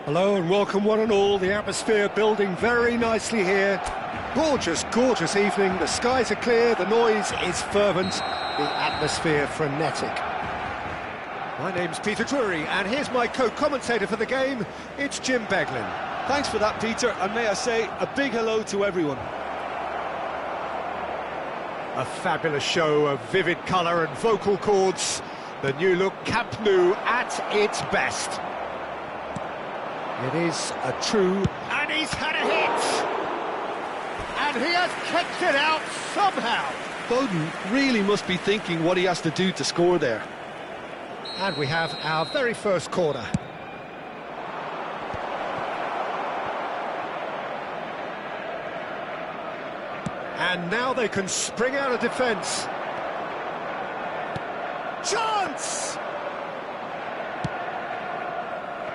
Hello and welcome one and all. The atmosphere building very nicely here. Gorgeous, gorgeous evening. The skies are clear, the noise is fervent, the atmosphere frenetic. My name's Peter Drury and here's my co-commentator for the game. It's Jim Beglin. Thanks for that, Peter, and may I say a big hello to everyone. A fabulous show of vivid colour and vocal cords. The new look Camp Nou at its best. It is a true... And he's had a hit! And he has kicked it out somehow! Foden really must be thinking what he has to do to score there. And we have our very first corner. And now they can spring out of defence. Chance!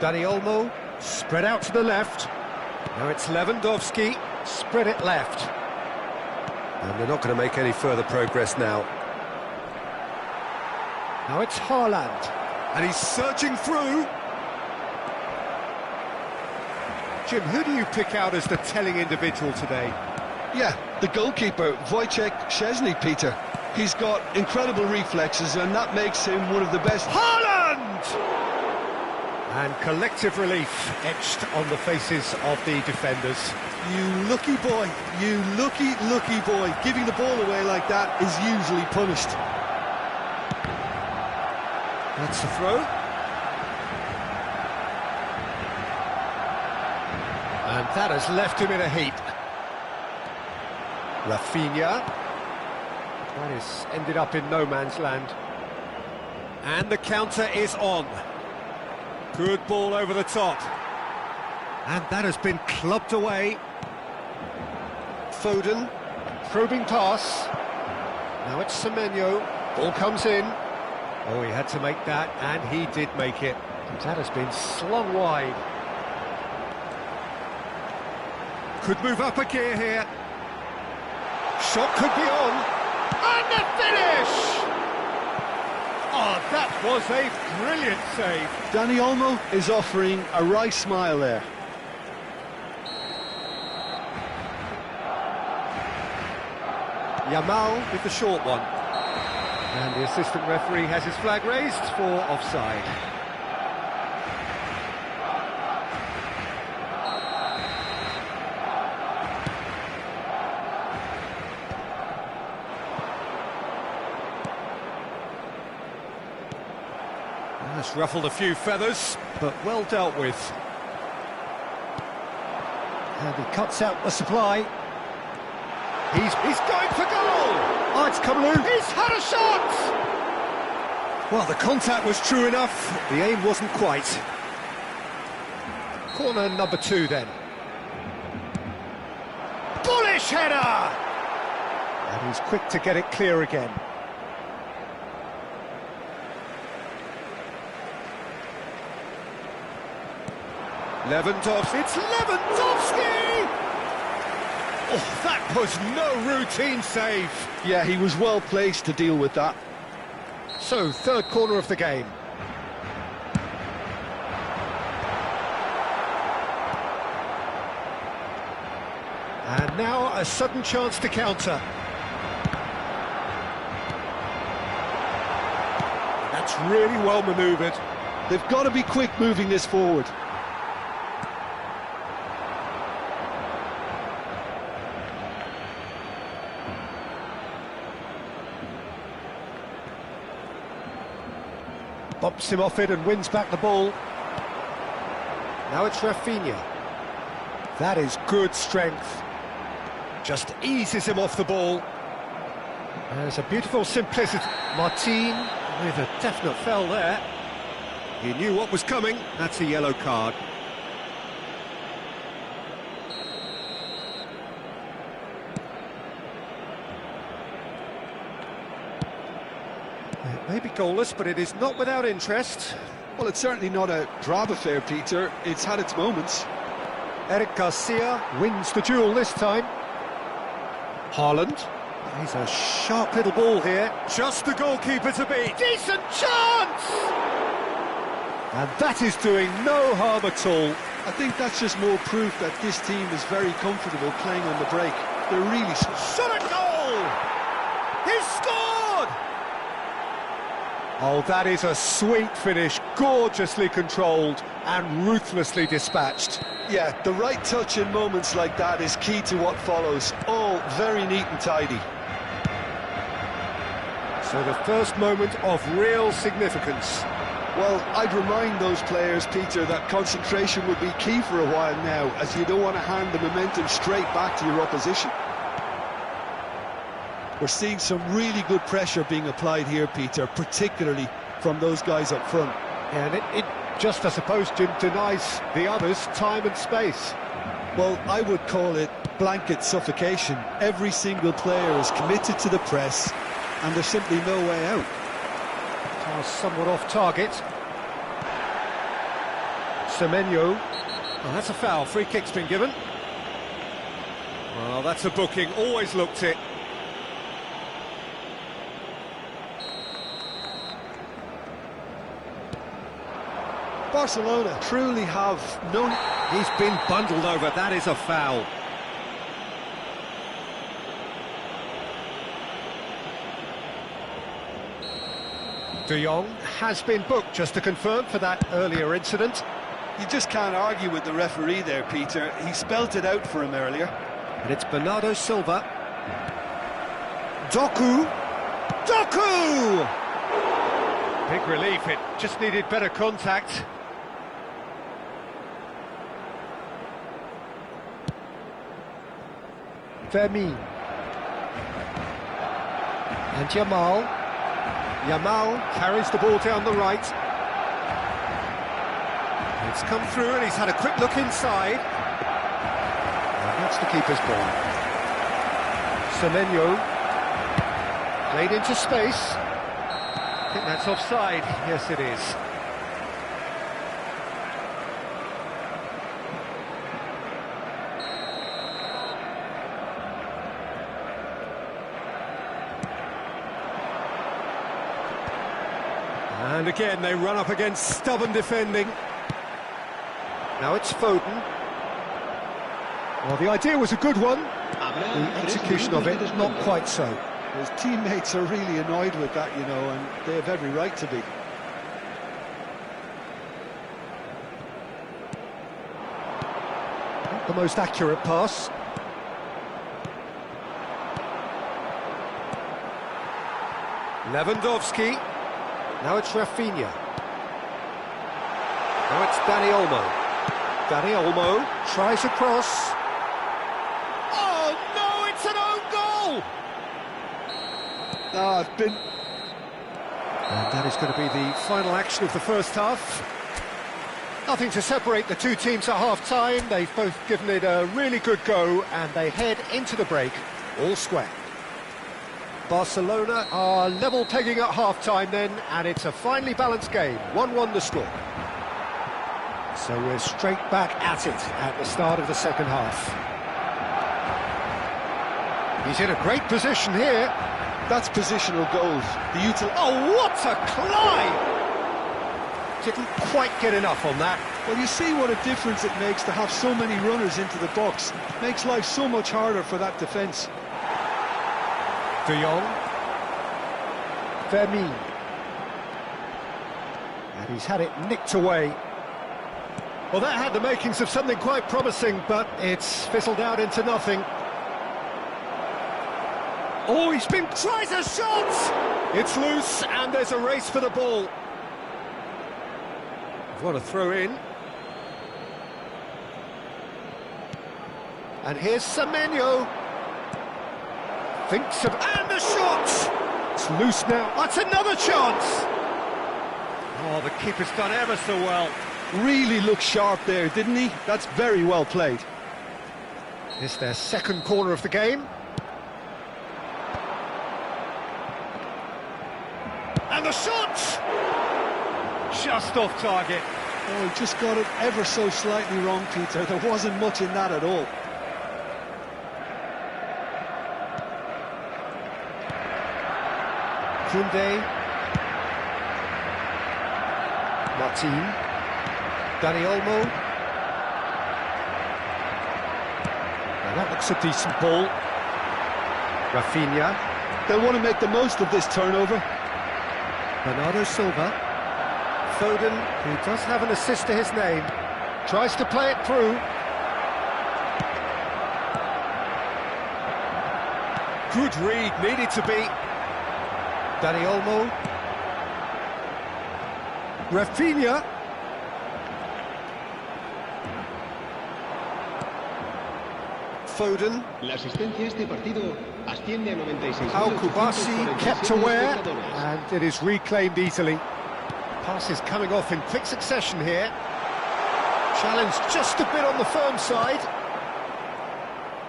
Dani Olmo, spread out to the left. Now it's Lewandowski, spread it left. And they're not going to make any further progress now. Now it's Haaland. And he's surging through. Jim, who do you pick out as the telling individual today? Yeah, the goalkeeper, Wojciech Szczesny, Peter. He's got incredible reflexes and that makes him one of the best. Haaland! And collective relief etched on the faces of the defenders. You lucky boy, you lucky boy. Giving the ball away like that is usually punished. That's the throw. And that has left him in a heap. Rafinha. That has ended up in no man's land. And the counter is on. Good ball over the top. And that has been clubbed away. Foden, probing pass. Now it's Semenyo. Ball comes in. Oh, he had to make that, and he did make it. That has been slung wide. Could move up a gear here. Shot could be on. And the finish! Oh, that was a brilliant save. Dani Olmo is offering a right smile there. Yamal with the short one. And the assistant referee has his flag raised for offside. That's ruffled a few feathers, but well dealt with. And he cuts out the supply. He's going for goal! Oh, it's Kamlu! He's had a shot! Well, the contact was true enough, the aim wasn't quite. Corner number 2 then. Bullish header! And he's quick to get it clear again. Lewandowski, it's Lewandowski! Oh, that was no routine save. Yeah, he was well placed to deal with that. So, third corner of the game. And now a sudden chance to counter. That's really well manoeuvred. They've got to be quick moving this forward. Bumps him off it and wins back the ball. Now it's Rafinha. That is good strength. Just eases him off the ball. There's a beautiful simplicity. Martin with a definite foul there. He knew what was coming. That's a yellow card. It may be goalless, but it is not without interest. Well, it's certainly not a drama affair, Peter. It's had its moments. Eric Garcia wins the duel this time. Haaland. He's a sharp little ball here. Just the goalkeeper to beat. Decent chance! And that is doing no harm at all. I think that's just more proof that this team is very comfortable playing on the break. They're really... Shot a goal! He's scored! Oh, that is a sweet finish, gorgeously controlled and ruthlessly dispatched. Yeah, the right touch in moments like that is key to what follows. All very neat and tidy. So the first moment of real significance. Well, I'd remind those players, Peter, that concentration would be key for a while now, as you don't want to hand the momentum straight back to your opposition. We're seeing some really good pressure being applied here, Peter, particularly from those guys up front. And it just, I suppose, Jim, denies the others time and space. Well, I would call it blanket suffocation. Every single player is committed to the press, and there's simply no way out. Somewhat off target. Semenyo. Well, that's a foul. Free kick's been given. Well, that's a booking. Always looked it. Barcelona truly have no... He's been bundled over. That is a foul. De Jong has been booked, just to confirm, for that earlier incident. You just can't argue with the referee there, Peter. He spelt it out for him earlier. And it's Bernardo Silva. Doku! Doku! Big relief, it just needed better contact. Vermin. And Yamal. Yamal carries the ball down the right. It's come through and he's had a quick look inside. And that's the keeper's ball. Semenyo. Played into space. I think that's offside. Yes, it is. And again, they run up against stubborn defending. Now it's Foden. Well, the idea was a good one. The execution of it, not quite so. His teammates are really annoyed with that, you know, and they have every right to be. Not the most accurate pass. Lewandowski. Now it's Rafinha. Now it's Dani Olmo. Dani Olmo tries a cross. Oh no, it's an own goal! Ah, it's been... And that is going to be the final action of the first half. Nothing to separate the two teams at half-time. They've both given it a really good go, and they head into the break all square. Barcelona are level pegging at half-time then, and it's a finely balanced game. 1-1 the score. So we're straight back at it at the start of the second half. He's in a great position here. That's positional goals. Oh, what a climb! Didn't quite get enough on that. Well, you see what a difference it makes to have so many runners into the box. Makes life so much harder for that defence. De Jong. Vermin. And he's had it nicked away. Well, that had the makings of something quite promising, but it's fizzled out into nothing. Oh, tries a shot! It's loose, and there's a race for the ball. What a throw in. And here's Semenyo. Thinks of... And the shot! It's loose now. That's another chance! Oh, the keeper's done ever so well. Really looked sharp there, didn't he? That's very well played. It's their second corner of the game. And the shot! Just off target. Oh, he just got it ever so slightly wrong, Peter. There wasn't much in that at all. Koundé. Martin. Dani Olmo. That looks a decent ball. Rafinha. They'll want to make the most of this turnover. Bernardo Silva. Foden, who does have an assist to his name, tries to play it through. Good read, needed to be. Dani Olmo. Rafinha. Foden. La asistencia a este partido asciende a 96. Al Kubasi kept aware, and it is reclaimed easily. Passes coming off in quick succession here. Challenge just a bit on the firm side.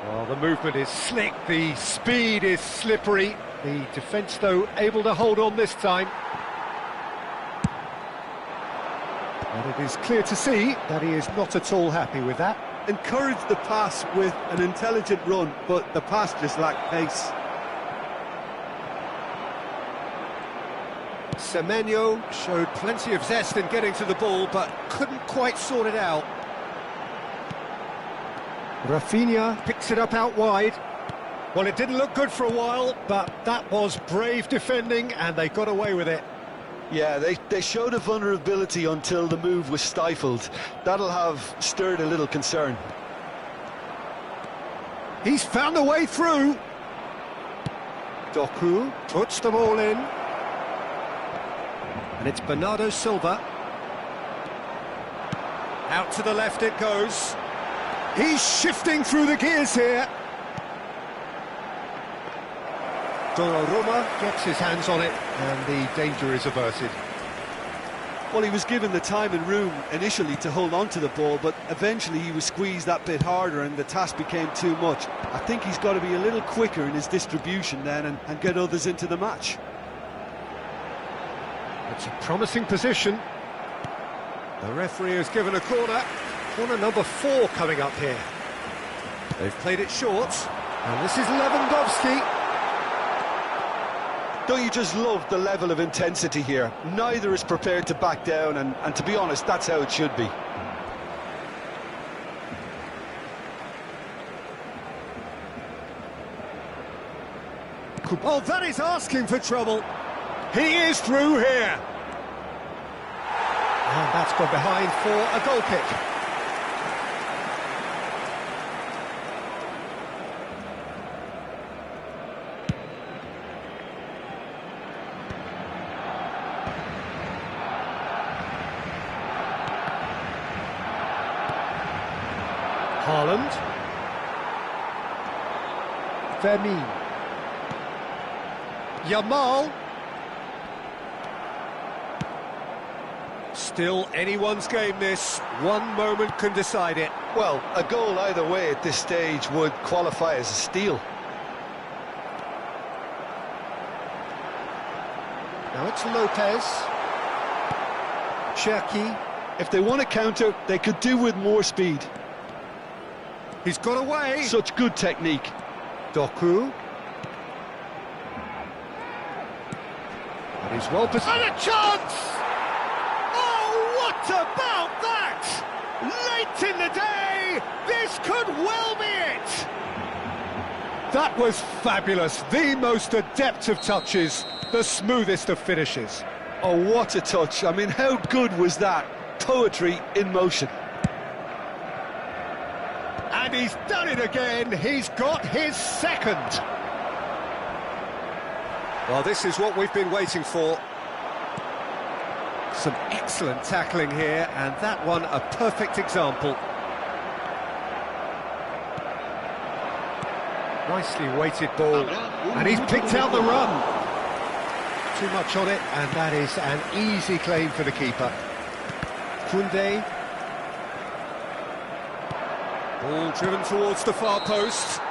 Well, the movement is slick, the speed is slippery. The defence, though, able to hold on this time. And it is clear to see that he is not at all happy with that. Encouraged the pass with an intelligent run, but the pass just lacked pace. Semenyo showed plenty of zest in getting to the ball, but couldn't quite sort it out. Rafinha picks it up out wide. Well, it didn't look good for a while, but that was brave defending, and they got away with it. Yeah, they showed a vulnerability until the move was stifled. That'll have stirred a little concern. He's found a way through. Doku puts them all in. And it's Bernardo Silva. Out to the left it goes. He's shifting through the gears here. Donnarumma gets his hands on it, and the danger is averted. Well, he was given the time and room initially to hold on to the ball, but eventually he was squeezed that bit harder and the task became too much. I think he's got to be a little quicker in his distribution then and get others into the match. It's a promising position. The referee has given a corner. Corner number 4 coming up here. They've played it short, and this is Lewandowski. Don't you just love the level of intensity here? Neither is prepared to back down, and to be honest, that's how it should be. Oh, that is asking for trouble. He is through here. And that's gone behind for a goal kick. Haaland. Vermin. Yamal. Still anyone's game this. One moment can decide it. Well, a goal either way at this stage would qualify as a steal. Now it's Lopez. Cherki. If they want to counter, they could do with more speed. He's got away. Such good technique. Doku. And he's well positioned. And a chance! Oh, what about that? Late in the day, this could well be it. That was fabulous. The most adept of touches, the smoothest of finishes. Oh, what a touch. I mean, how good was that? Poetry in motion. And he's done it again. He's got his second. Well, this is what we've been waiting for. Some excellent tackling here, and that one a perfect example. Nicely weighted ball, and he's picked out the run. Too much on it, and that is an easy claim for the keeper. Koundé. Ball driven towards the far post.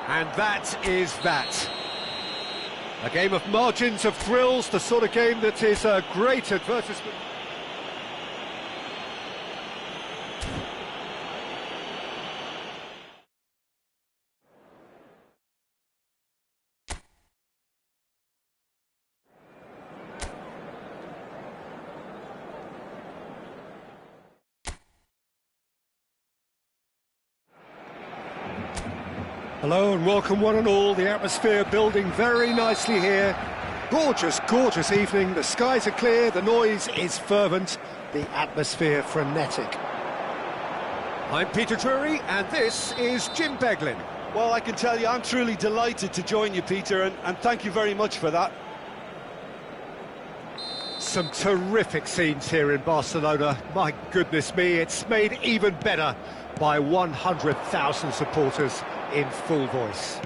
And that is that. A game of margins of thrills, the sort of game that is a great advertisement. Hello and welcome one and all. The atmosphere building very nicely here. Gorgeous, gorgeous evening. The skies are clear, the noise is fervent, the atmosphere frenetic. I'm Peter Drury and this is Jim Beglin. Well, I can tell you I'm truly delighted to join you, Peter, and thank you very much for that. Some terrific scenes here in Barcelona. My goodness me, it's made even better by 100,000 supporters in full voice.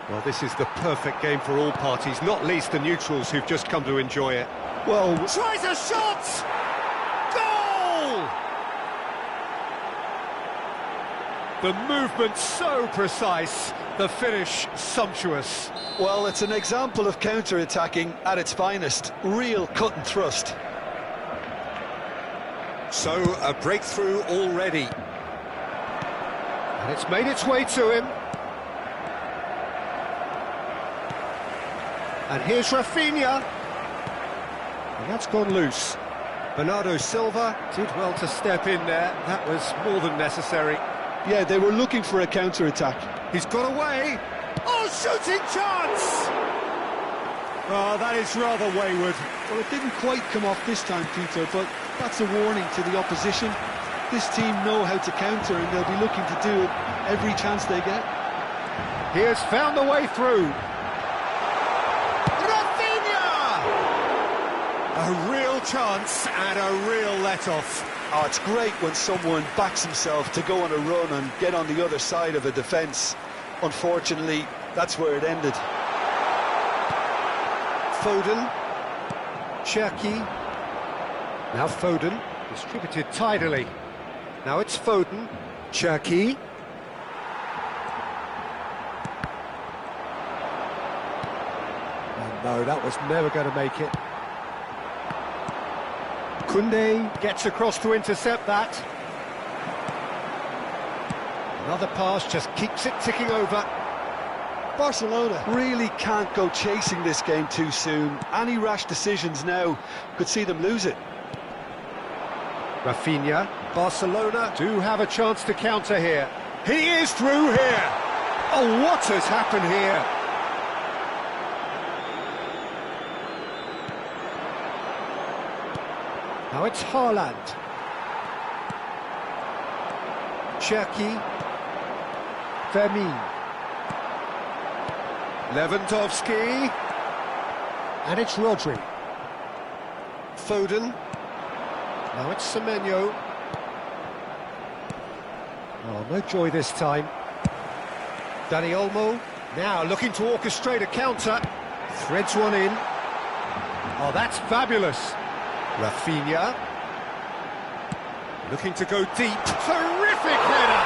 Well, this is the perfect game for all parties, not least the neutrals who've just come to enjoy it. Well, Tries a shot! Goal! The movement so precise, the finish sumptuous. well, it's an example of counter-attacking at its finest. Real cut and thrust. So, a breakthrough already. And it's made its way to him. And here's Rafinha. And that's gone loose. Bernardo Silva did well to step in there. That was more than necessary. Yeah, they were looking for a counter-attack. He's got away. Oh, shooting chance! Oh, that is rather wayward. Well, it didn't quite come off this time, Peter, but that's a warning to the opposition. This team know how to counter, and they'll be looking to do it every chance they get. He has found the way through. Rafinha! A real chance and a real let-off. Oh, it's great when someone backs himself to go on a run and get on the other side of a defence. Unfortunately, that's where it ended. Foden. Cherki. Now Foden. Distributed tidily. Now it's Foden. Cherki. Oh no, that was never going to make it. Koundé gets across to intercept that. Another pass just keeps it ticking over. Barcelona really can't go chasing this game too soon. Any rash decisions now could see them lose it. Rafinha. Barcelona do have a chance to counter here. He is through here. Oh, what has happened here? Now it's Haaland. Cherki. Vermin. Lewandowski. And it's Rodri. Foden. Now it's Semenyo. Oh, no joy this time. Dani Olmo. Now looking to orchestrate a counter. Threads one in. Oh, that's fabulous. Rafinha. Looking to go deep. Terrific header!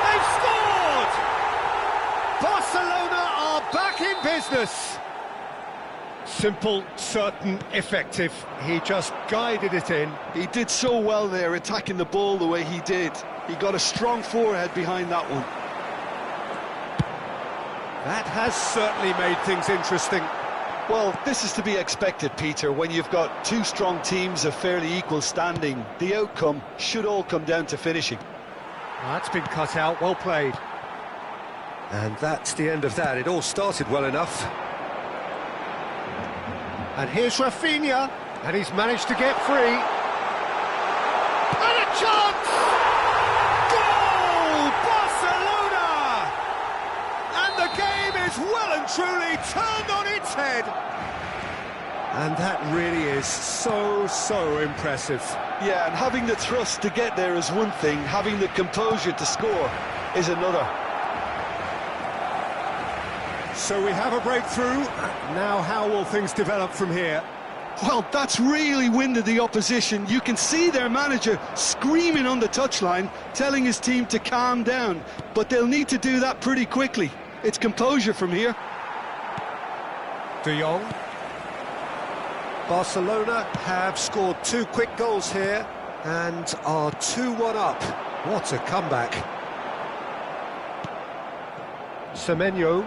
They've scored! Barcelona are back in business. Simple, certain, effective. He just guided it in. He did so well there, attacking the ball the way he did. He got a strong forehead behind that one. That has certainly made things interesting. Well, this is to be expected, Peter, when you've got two strong teams of fairly equal standing. The outcome should all come down to finishing. That's been cut out, well played. And that's the end of that. It all started well enough. And here's Rafinha, and he's managed to get free. And a chance! Goal! Barcelona! And the game is well and truly turned on its head. And that really is so impressive. Yeah, and having the thrust to get there is one thing, having the composure to score is another. So we have a breakthrough. Now how will things develop from here? Well, that's really winded the opposition. You can see their manager screaming on the touchline, telling his team to calm down. But they'll need to do that pretty quickly. It's composure from here. De Jong. Barcelona have scored 2 quick goals here and are 2-1 up. What a comeback. Semenyo.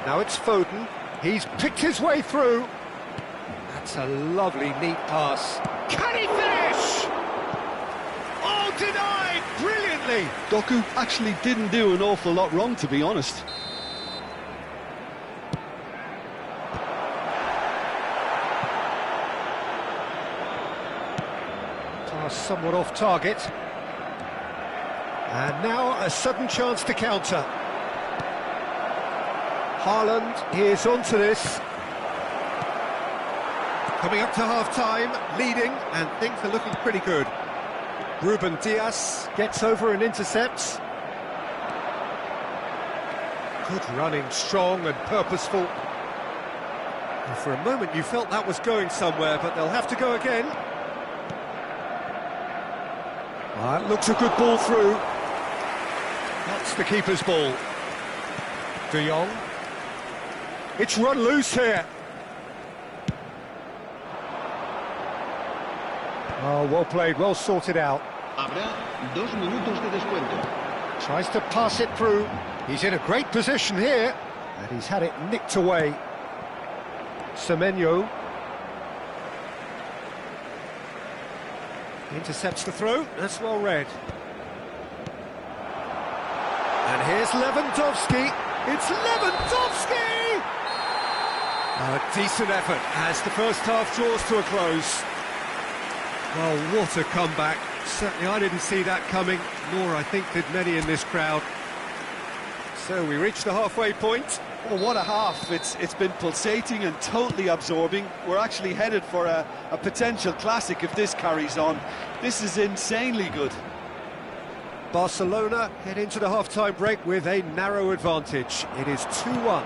Now it's Foden. He's picked his way through. That's a lovely, neat pass. Can he finish? Oh, denied brilliantly. Doku actually didn't do an awful lot wrong, to be honest. Somewhat off target. And now a sudden chance to counter. Haaland is onto this. Coming up to half-time, leading, and things are looking pretty good. Ruben Dias gets over and intercepts. Good running, strong and purposeful. And for a moment you felt that was going somewhere, but they'll have to go again. That looks a good ball through. That's the keeper's ball. De Jong. It's run loose here. Oh, well played, well sorted out. Habrá 2 minutos de descuento. Tries to pass it through. He's in a great position here. And he's had it nicked away. Semenyo. Intercepts the throw, that's well read. And here's Lewandowski. It's Lewandowski! A decent effort as the first half draws to a close. Well, what a comeback. Certainly I didn't see that coming, nor I think did many in this crowd. So we reach the halfway point. Well, what a half. It's been pulsating and totally absorbing. We're actually headed for a potential classic if this carries on. This is insanely good. Barcelona head into the half-time break with a narrow advantage. It is 2-1.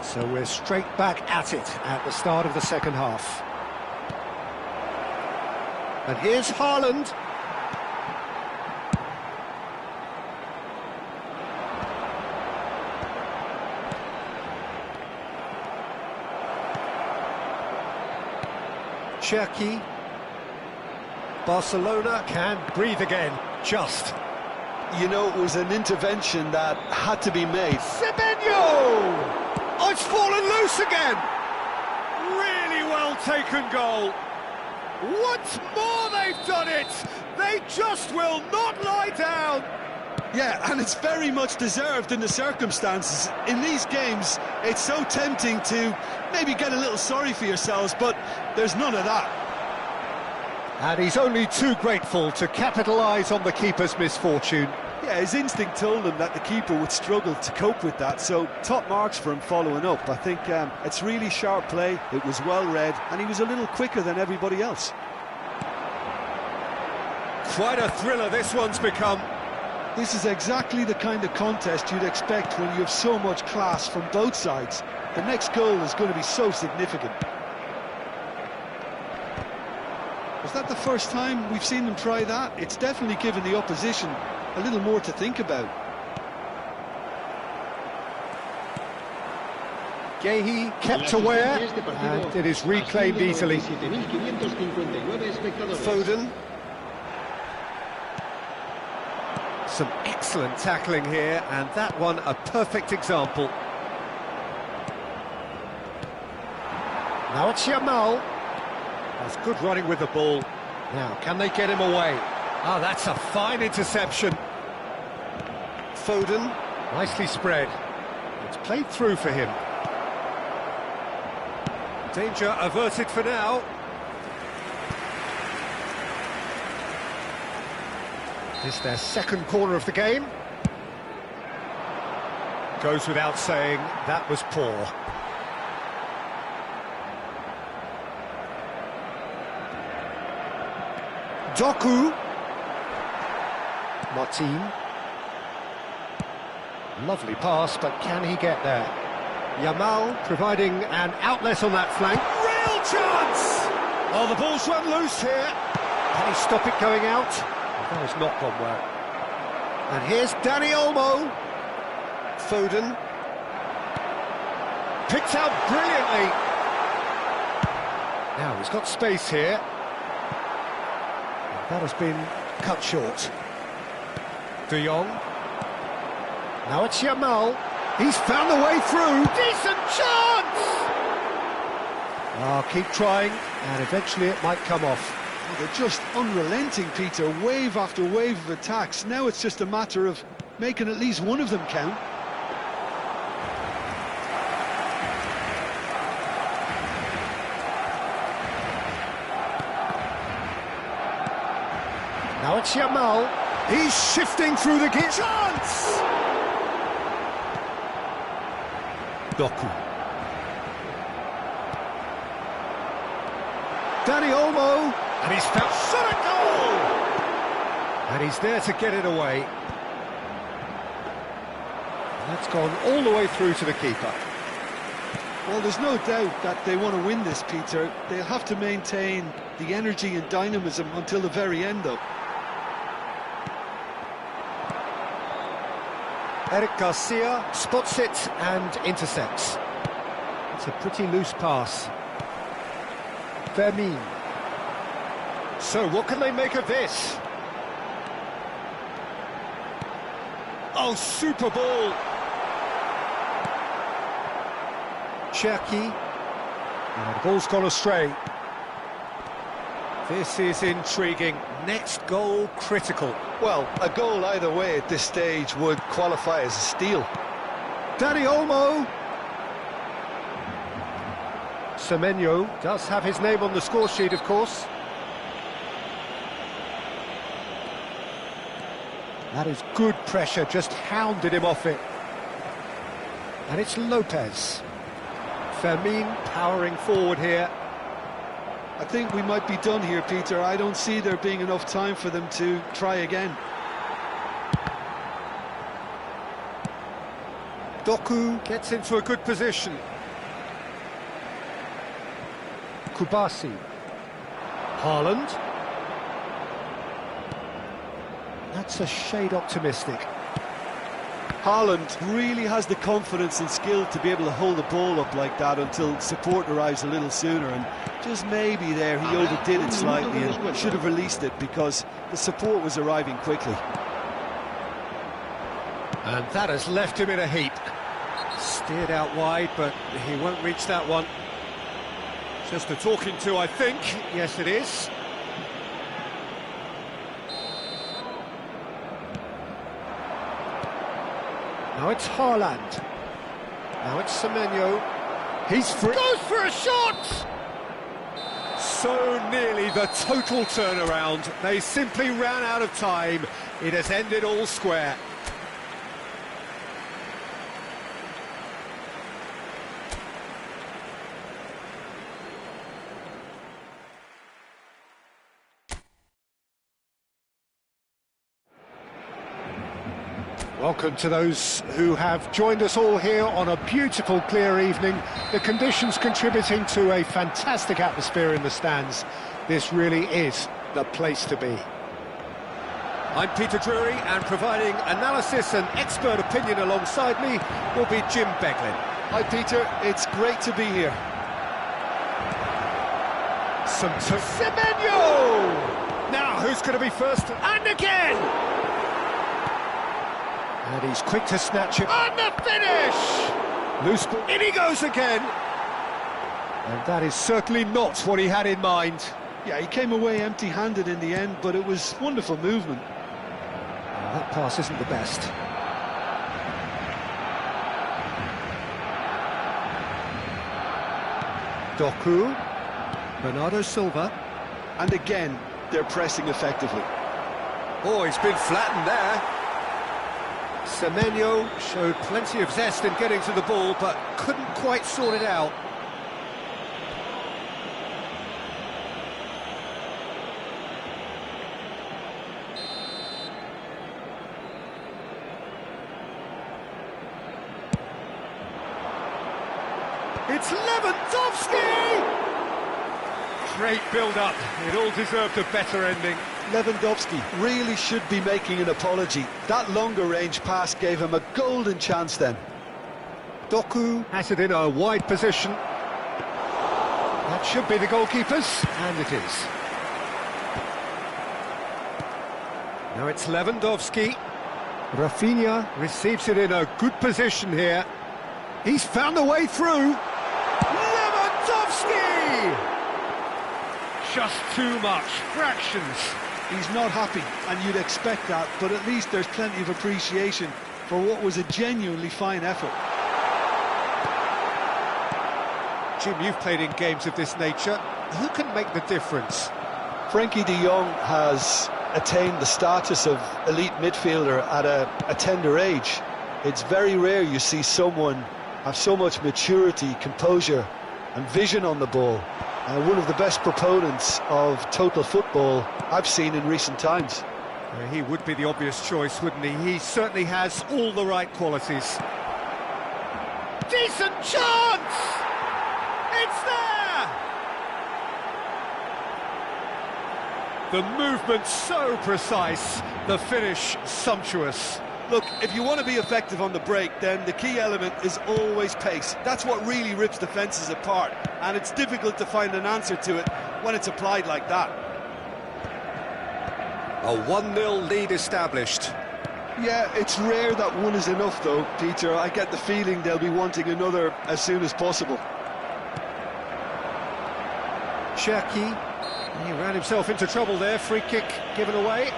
So we're straight back at it at the start of the second half. And here's Haaland. Cherki. Barcelona can breathe again, just. You know, it was an intervention that had to be made. Semenyo! Oh, it's fallen loose again! Really well taken goal. Once more they've done it! They just will not lie down! Yeah, and it's very much deserved in the circumstances. In these games, it's so tempting to maybe get a little sorry for yourselves, but there's none of that. And he's only too grateful to capitalise on the keeper's misfortune. Yeah, his instinct told him that the keeper would struggle to cope with that, so top marks for him following up. I think it's really sharp play, it was well read, and he was a little quicker than everybody else. Quite a thriller this one's become. This is exactly the kind of contest you'd expect when you have so much class from both sides. The next goal is going to be so significant. Was that the first time we've seen them try that? It's definitely given the opposition a little more to think about. Gehi kept aware, and it is reclaimed easily. Foden. Some excellent tackling here, and that one a perfect example. Now it's Yamal. That's good running with the ball. Now, can they get him away? Ah, that's a fine interception. Foden, nicely spread. It's played through for him. Danger averted for now. This their second corner of the game. Goes without saying, that was poor. Doku. Martin. Lovely pass, but can he get there? Yamal providing an outlet on that flank. Real chance! Oh, the ball's run loose here. Can he stop it going out? That has not gone well. And here's Dani Olmo. Foden. Picked out brilliantly. Now he's got space here. That has been cut short. De Jong. Now it's Yamal. He's found the way through. Decent chance! Oh, keep trying, and eventually it might come off. They're just unrelenting, Peter, wave after wave of attacks. Now it's just a matter of making at least one of them count. Now it's Yamal. He's shifting through the gate. Chance! Doku. Dani Olmo. And he's found shot at goal! And he's there to get it away. That's gone all the way through to the keeper. Well, there's no doubt that they want to win this, Peter. They'll have to maintain the energy and dynamism until the very end, though. Eric Garcia spots it and intercepts. It's a pretty loose pass. Fermin. So, what can they make of this? Oh, super ball! Cherki. And the ball's gone astray. This is intriguing. Next goal critical. Well, a goal either way at this stage would qualify as a steal. Dani Olmo. Semenyo does have his name on the score sheet, of course. That is good pressure, just hounded him off it. And it's Lopez. Fermin powering forward here. I think we might be done here, Peter. I don't see there being enough time for them to try again. Doku gets into a good position. Kubasi. Haaland. That's a shade optimistic. Haaland really has the confidence and skill to be able to hold the ball up like that until support arrives a little sooner, and just maybe there he overdid it slightly and should have released it because the support was arriving quickly. And that has left him in a heap. Steered out wide, but he won't reach that one. Just a talking to, I think. Yes, it is. Now it's Haaland. Now it's Semenyo. He's free. Goes for a shot! So nearly the total turnaround. They simply ran out of time. It has ended all square. Welcome to those who have joined us all here on a beautiful, clear evening. The conditions contributing to a fantastic atmosphere in the stands. This really is the place to be. I'm Peter Drury, and providing analysis and expert opinion alongside me will be Jim Beglin. Hi, Peter. It's great to be here. Semenyo! Now, who's going to be first? And again! And he's quick to snatch it. And the finish! Loose ball. In he goes again! And that is certainly not what he had in mind. Yeah, he came away empty-handed in the end, but it was wonderful movement. Well, that pass isn't the best. Doku. Bernardo Silva. And again, they're pressing effectively. Oh, he's been flattened there. Semenyo showed plenty of zest in getting to the ball, but couldn't quite sort it out. It's Lewandowski! Great build-up. It all deserved a better ending. Lewandowski really should be making an apology. That longer-range pass gave him a golden chance then. Doku has it in a wide position. That should be the goalkeeper's, and it is. Now it's Lewandowski. Rafinha receives it in a good position here. He's found the way through. Lewandowski! just too much. Fractions. He's not happy, and you'd expect that, but at least there's plenty of appreciation for what was a genuinely fine effort. Jim, you've played in games of this nature. Who can make the difference? Frankie de Jong has attained the status of elite midfielder at a tender age. It's very rare you see someone have so much maturity, composure and vision on the ball. One of the best proponents of total football I've seen in recent times. He would be the obvious choice, wouldn't he? He certainly has all the right qualities. Decent chance! It's there! The movement so precise, the finish sumptuous. Look, if you want to be effective on the break, then the key element is always pace. That's what really rips defences apart, and it's difficult to find an answer to it when it's applied like that. A 1-0 lead established. Yeah, it's rare that one is enough though, Peter. I get the feeling they'll be wanting another as soon as possible. Cherki, he ran himself into trouble there. Free kick given away.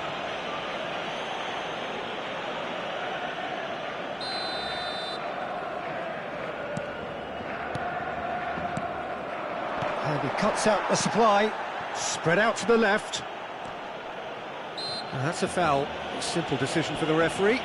And he cuts out the supply. Spread out to the left. And that's a foul. A simple decision for the referee.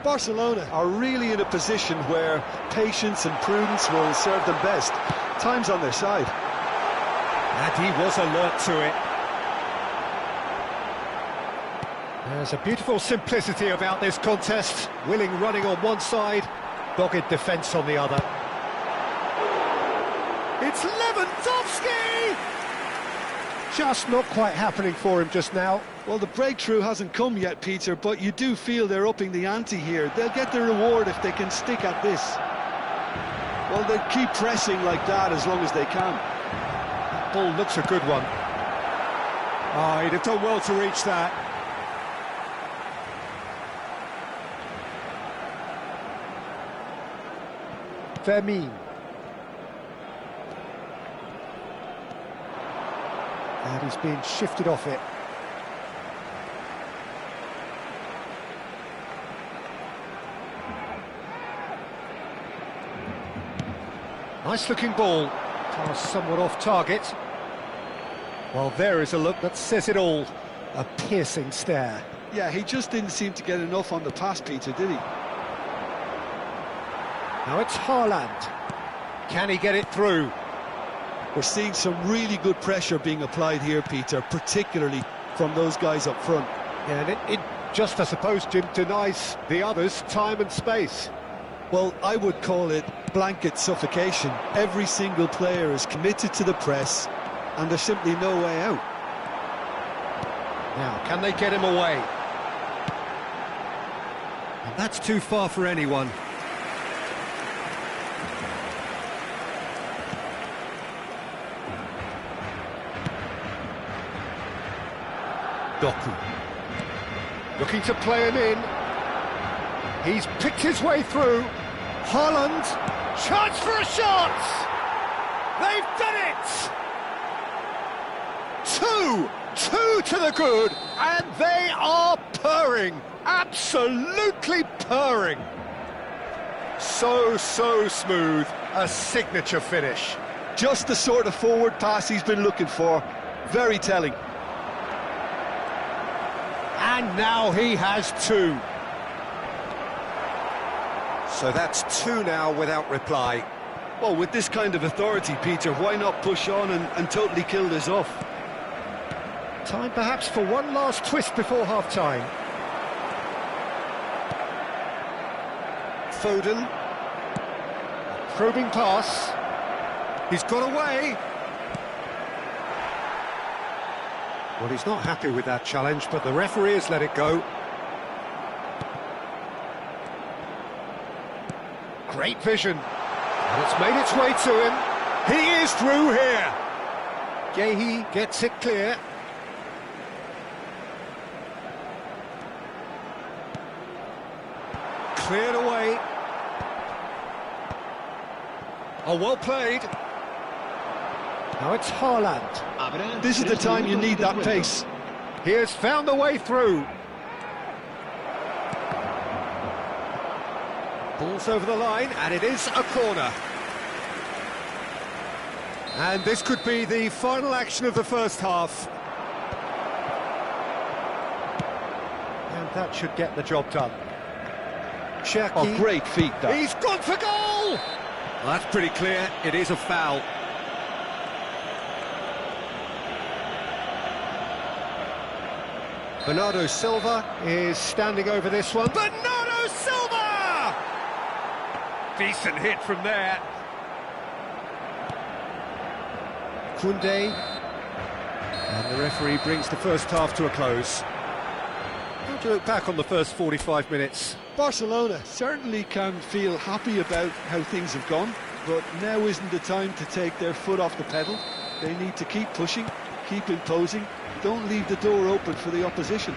Barcelona are really in a position where patience and prudence will serve them best. Time's on their side. And he was alert to it. There's a beautiful simplicity about this contest. Willing running on one side, dogged defence on the other. It's Lewandowski! Just not quite happening for him just now. Well, the breakthrough hasn't come yet, Peter, but you do feel they're upping the ante here. They'll get the reward if they can stick at this. Well, they'll keep pressing like that as long as they can. That ball looks a good one. Oh, he'd have done well to reach that. Fermin. And he's being shifted off it. Nice looking ball. Pass somewhat off target. Well, there is a look that says it all. A piercing stare. Yeah, he just didn't seem to get enough on the pass, Peter, did he? Now it's Haaland. Can he get it through? We're seeing some really good pressure being applied here, Peter, particularly from those guys up front. Yeah, and it just, I suppose, Jim, denies the others time and space. Well, I would call it blanket suffocation. Every single player is committed to the press, and there's simply no way out. Now, can they get him away? And that's too far for anyone. Doku. Looking to play him in. He's picked his way through. Haaland. Chance for a shot! They've done it! Two to the good, and they are purring. Absolutely purring. So smooth. A signature finish. Just the sort of forward pass he's been looking for. Very telling. And now he has two. So that's two now without reply. Well, with this kind of authority, Peter, why not push on and totally kill this off? Time perhaps for one last twist before half-time. Foden. Probing pass. He's got away. Well, he's not happy with that challenge, but the referee has let it go. Great vision. And it's made its way to him. He is through here. Guéhi gets it clear. Cleared away. Oh, well played. Now it's Haaland. This is the time you need that pace. He has found a way through. Ball's over the line, and it is a corner. And this could be the final action of the first half. And that should get the job done. Cherki. Oh, great feet, that. He's gone for goal! Well, that's pretty clear. It is a foul. Bernardo Silva is standing over this one. Bernardo Silva! Decent hit from there. Koundé. And the referee brings the first half to a close. How do you look back on the first 45 minutes? Barcelona certainly can feel happy about how things have gone, but now isn't the time to take their foot off the pedal. They need to keep pushing, keep imposing, don't leave the door open for the opposition.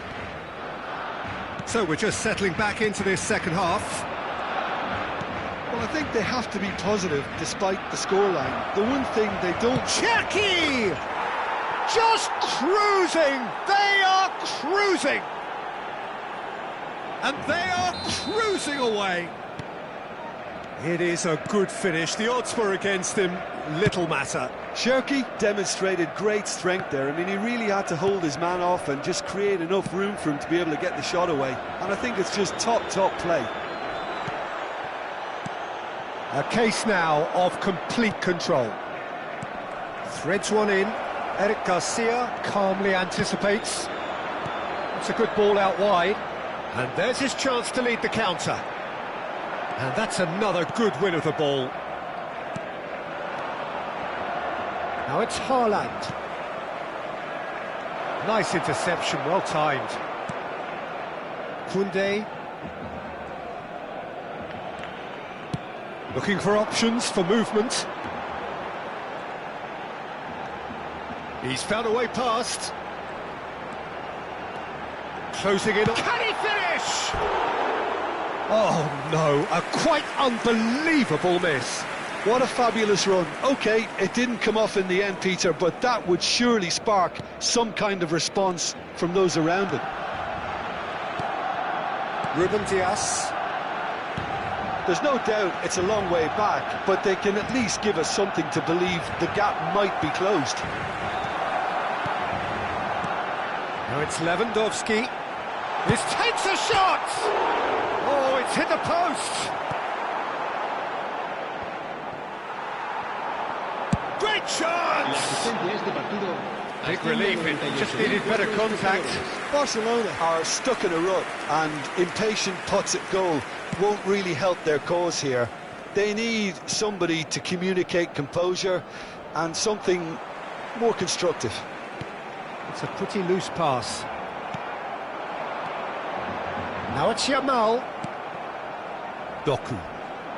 So we're just settling back into this second half. Well, I think they have to be positive despite the scoreline. The one thing they don't... Cherki! Just cruising! They are cruising! And they are cruising away! It is a good finish. The odds were against him. Little matter. Cherki demonstrated great strength there. I mean, he really had to hold his man off and just create enough room for him to be able to get the shot away. And I think it's just top play. A case now of complete control. Threads one in. Eric Garcia calmly anticipates. It's a good ball out wide. And there's his chance to lead the counter. And that's another good win of the ball. Now it's Haaland. Nice interception, well timed. Koundé. Looking for options for movement. He's found a way past. Closing in on... Can he finish? Oh no, a quite unbelievable miss. What a fabulous run. OK, it didn't come off in the end, Peter, but that would surely spark some kind of response from those around him. Ruben Dias. There's no doubt it's a long way back, but they can at least give us something to believe the gap might be closed. Now it's Lewandowski. This takes a shot! Oh, it's hit the post! Great chance! Big relief, it just needed better contact. Barcelona are stuck in a rut, and impatient putts at goal won't really help their cause here. They need somebody to communicate composure and something more constructive. It's a pretty loose pass. Now it's Yamal. Doku.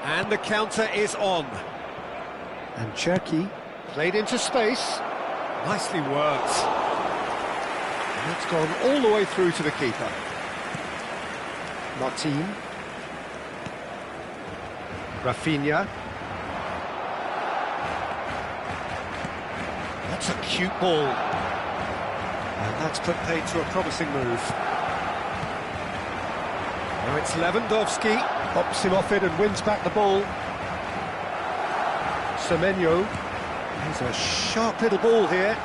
And the counter is on. And Cherki played into space. Nicely worked. And it's gone all the way through to the keeper. Martin. Rafinha. That's a cute ball. And that's put paid to a promising move. Now it's Lewandowski, pops him off it and wins back the ball. Semenyo, he's a sharp little ball here.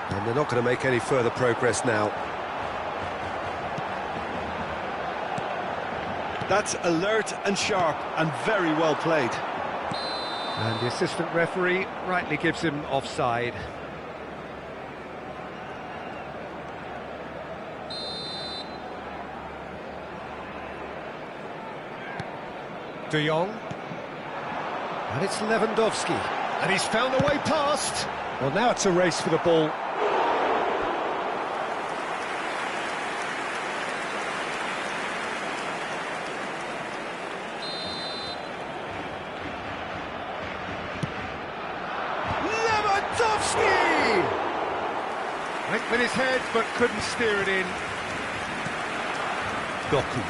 And they're not going to make any further progress now. That's alert and sharp and very well played. And the assistant referee rightly gives him offside. De Jong. And it's Lewandowski. And he's found a way past. Well, now it's a race for the ball. Lewandowski! Went with his head, but couldn't steer it in. Doku.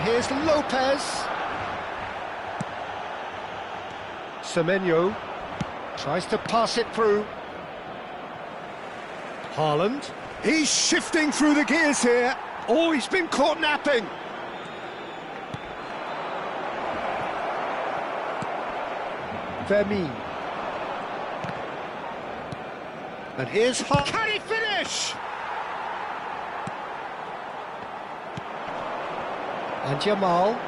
here's Lopez. Semenyo tries to pass it through. Haaland. He's shifting through the gears here. Oh, he's been caught napping. Vermeer. And here's Haaland. Can he finish? And Yamal.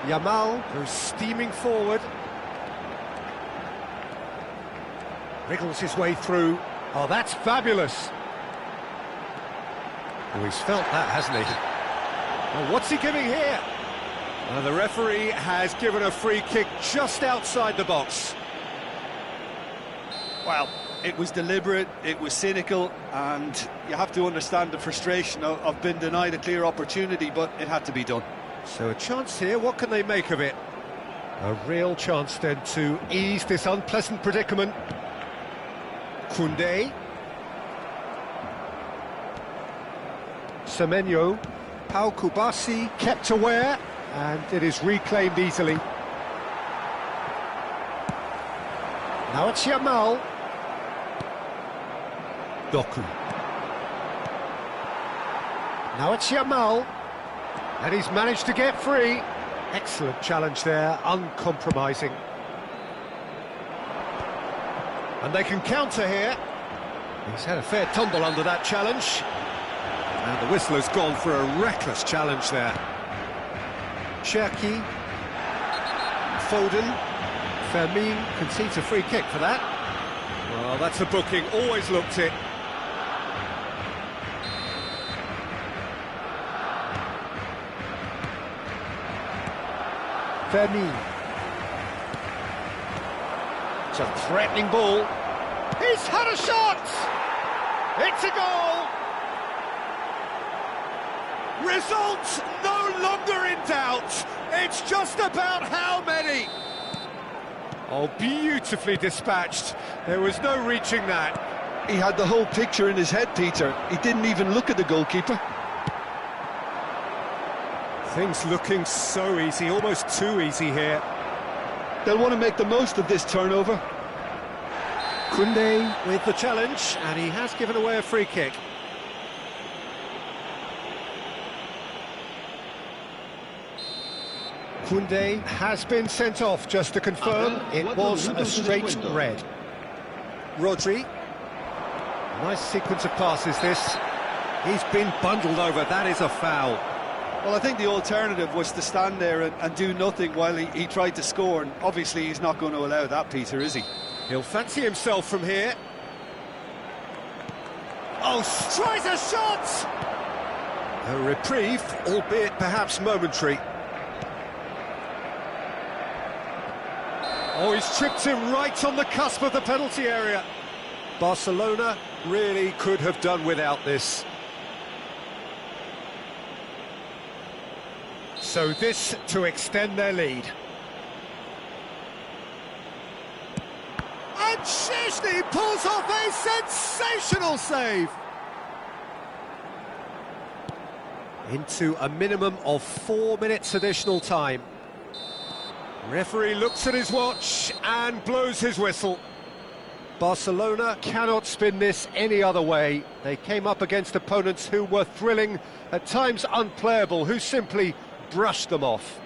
Yamal goes steaming forward. Wriggles his way through. Oh, that's fabulous. Oh, he's felt that, hasn't he? Oh, what's he giving here? The referee has given a free kick just outside the box. Well, it was deliberate, it was cynical, and you have to understand the frustration of being denied a clear opportunity, but it had to be done. So a chance here, what can they make of it? A real chance then to ease this unpleasant predicament. Koundé. Semenyo. Pau Kubasi kept aware, and it is reclaimed easily. Now it's Yamal. Doku. Now it's Yamal. And he's managed to get free. Excellent challenge there, uncompromising. And they can counter here. He's had a fair tumble under that challenge. And the whistle has gone for a reckless challenge there. Cherki. Foden. Fermin concedes a free kick for that. Well, that's a booking, always looked it. Fermin. It's a threatening ball. He's had a shot! It's a goal! Result no longer in doubt. It's just about how many. Oh, beautifully dispatched. There was no reaching that. He had the whole picture in his head, Peter. He didn't even look at the goalkeeper. Things looking so easy, almost too easy here. They'll want to make the most of this turnover. Koundé with the challenge, and he has given away a free kick. Koundé has been sent off, just to confirm. It was a straight red. Rodri. Nice sequence of passes, this. He's been bundled over, that is a foul. Well, I think the alternative was to stand there and do nothing while he tried to score, and obviously he's not going to allow that, Peter, is he? He'll fancy himself from here. Oh, tries a shot! A reprieve, albeit perhaps momentary. Oh, he's tripped him right on the cusp of the penalty area. Barcelona really could have done without this. So this to extend their lead. And Szczęsny pulls off a sensational save. Into a minimum of 4 minutes additional time. Referee looks at his watch and blows his whistle. Barcelona cannot spin this any other way. They came up against opponents who were thrilling, at times unplayable, who simply brushed them off.